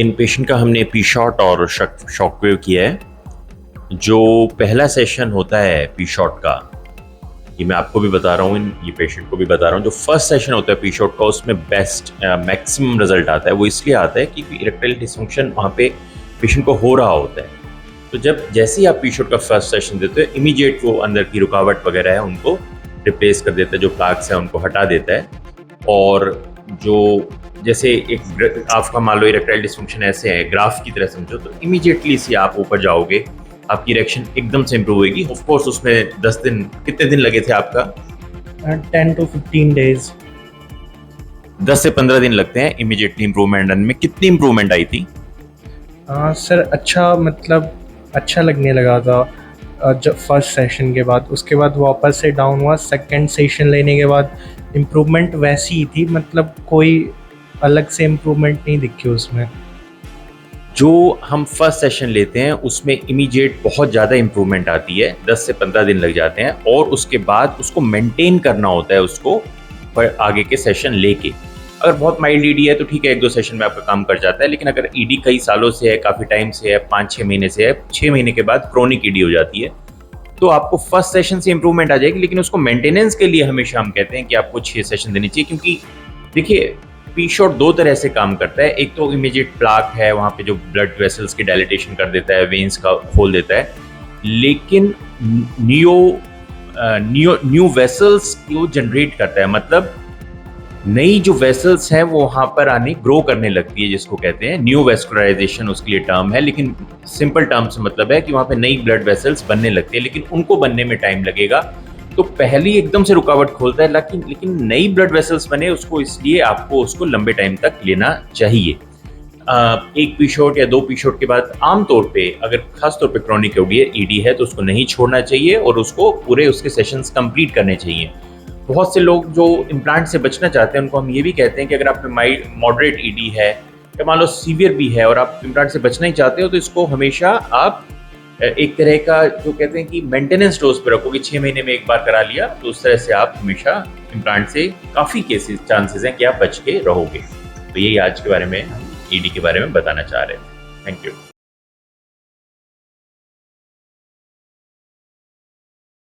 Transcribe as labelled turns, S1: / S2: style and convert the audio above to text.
S1: इन patient का हमने P shot और शॉकवेव किया है। जो पहला सेशन होता है पी शॉट का, ये मैं आपको भी बता रहा हूँ, ये पेशेंट को भी बता रहा हूँ, जो फर्स्ट सेशन होता है पी शॉट का उसमें बेस्ट मैक्सिमम रिजल्ट आता है। वो इसलिए आता है कि इरेक्टाइल डिसफंक्शन वहाँ पे पेशेंट को हो रहा होता है। तो जब जैसे ही आप पी शॉट का फर्स्ट सेशन देते हो, इमीडिएट वो अंदर की रुकावट वगैरह है उनको रिप्लेस कर देता है, जो प्लाक्स है उनको हटा देता है। और जो जैसे एक आपका मान लो इरेक्टाइल डिसफंक्शन ऐसे है, ग्राफ की तरह समझो, तो इमीडिएटली से आप ऊपर जाओगे, आपकी इरेक्शन एकदम से इंप्रूव होगी। ऑफ कोर्स उसमें 10 दिन, कितने दिन लगे थे आपका?
S2: 10 to 15 days।
S1: 10 से 15 दिन लगते हैं इमीडिएटली इंप्रूवमेंट में। कितनी इंप्रूवमेंट आई थी?
S2: सर अच्छा, मतलब अच्छा लगने लगा था जब फर्स्ट सेशन के बाद। उसके बाद वापस से डाउन हुआ। सेकंड सेशन लेने के बाद इम्प्रूवमेंट वैसी ही थी, मतलब कोई अलग से इम्प्रूवमेंट नहीं दिखी उसमें।
S1: जो हम फर्स्ट सेशन लेते हैं उसमें इमीडिएट बहुत ज़्यादा इंप्रूवमेंट आती है, 10 से 15 दिन लग जाते हैं, और उसके बाद उसको मेंटेन करना होता है उसको पर आगे के सेशन लेके। अगर बहुत माइल्ड ईडी है तो ठीक है, 1-2 सेशन में आपका काम कर जाता है, लेकिन अगर ईडी कई सालों से है, काफ़ी टाइम से है, 5-6 महीने से है, 6 महीने के बाद क्रोनिक ईडी हो जाती है, तो आपको फर्स्ट सेशन से इंप्रूवमेंट आ जाएगी, लेकिन उसको मेंटेनेंस के लिए हमेशा हम कहते हैं कि आपको 6 सेशन देनी चाहिए। क्योंकि देखिए, पी शॉट 2 तरह से काम करता है। एक तो इमीडिएट प्लाक है, वहाँ पे जो ब्लड वेसल्स की डायलिटेशन कर देता है, वेन्स का खोल देता है, लेकिन न्यू वेसल्स को जनरेट करता है। मतलब नई जो वेसल्स हैं वो वहाँ पर आने ग्रो करने लगती है, जिसको कहते हैं न्यू वेस्कुलराइजेशन, उसके लिए टर्म है। लेकिन सिंपल टर्म से मतलब है कि वहाँ पे नई ब्लड वेसल्स बनने लगती है, लेकिन उनको बनने में टाइम लगेगा। तो पहली एकदम से रुकावट खोलता है, लेकिन नई ब्लड वेसल्स बने उसको, इसलिए आपको उसको लंबे टाइम तक लेना चाहिए। एक पी शॉट या 2 पी शॉट के बाद आमतौर पे, अगर खासतौर पे क्रोनिक ईडी है तो उसको नहीं छोड़ना चाहिए और उसको पूरे उसके सेशंस कंप्लीट करने चाहिए। बहुत से लोग जो इम्प्लांट से बचना चाहते हैं उनको हम ये भी कहते हैं कि अगर आप में मॉडरेट ईडी है या मान लो सीवियर भी है और आप इम्प्लांट से बचना ही चाहते हो, तो इसको हमेशा आप एक तरह का जो कहते हैं कि मेंटेनेंस डोज पे रखो कि 6 महीने में एक बार करा लिया, तो उस तरह से आप हमेशा इम्प्लांट से काफ़ी चांसेस हैं कि आप बच के रहोगे। तो यही आज के बारे में ईडी के बारे में बताना चाह रहे थे। Thank you.